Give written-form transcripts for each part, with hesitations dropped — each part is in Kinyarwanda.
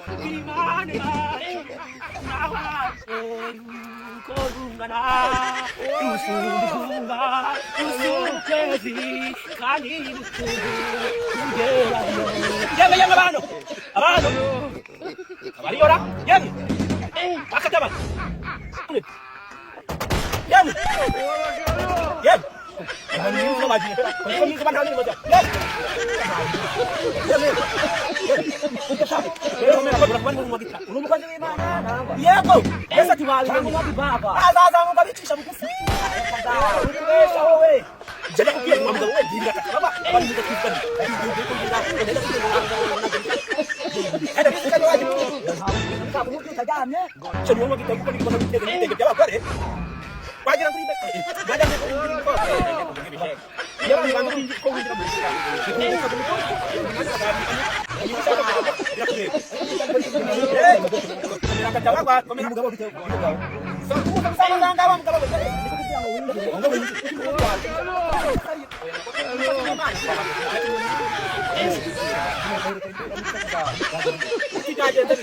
Birimana nawa korungana usunga usukezi kani kugera yemwe abantu bariyora yemwe akataba yemwe Ini semua baji. Ini semua kali baca. Iya kok. Biasa diwali. Asa mau balik sama kusi. Jadi aku biar mama tahu dia kata apa? Apa yang kita kirimkan? Ada kita doa aja. Kamu mungkin sajaannya. Semua kita bukan kita jawab kan? Wajar aku ribet. Wajar aku ribet kok. Dia bantu kok kita bersih. Kita akan jawab kan? Kami enggak mau bicara. Sama-sama kawan kalau betul. Kita aja tadi.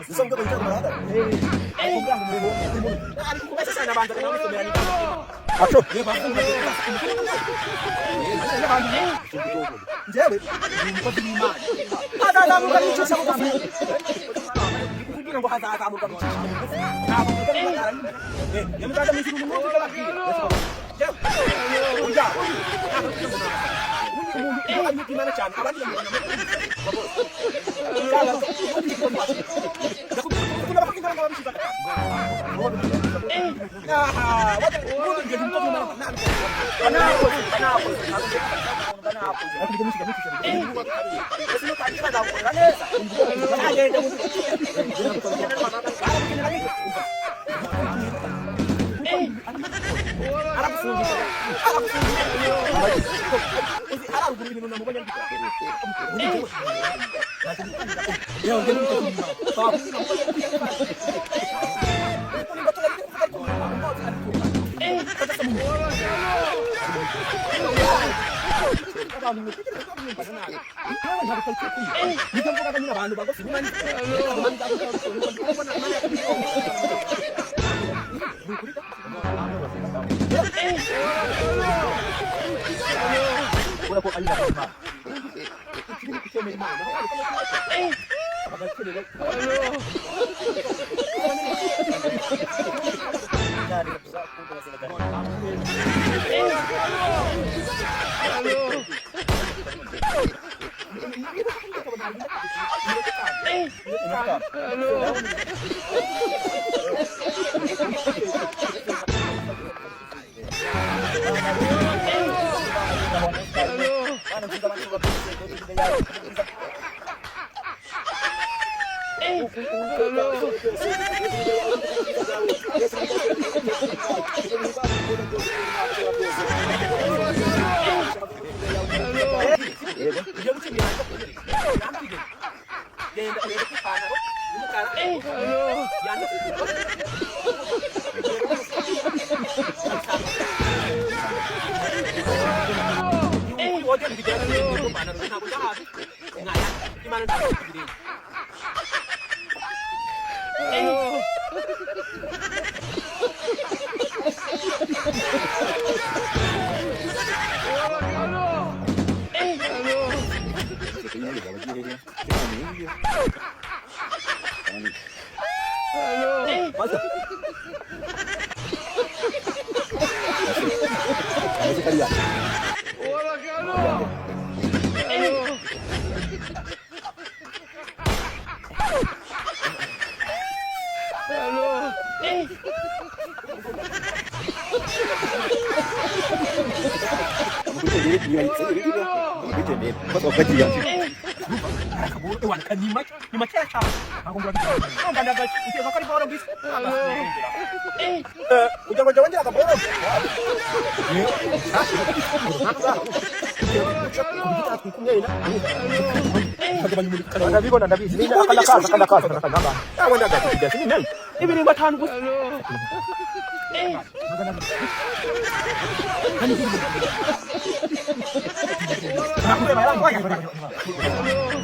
Isang gabi ito mga Acho,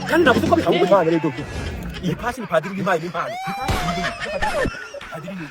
kan na musu kuma kawo ba ne to i passing padiri ma ni ma padiri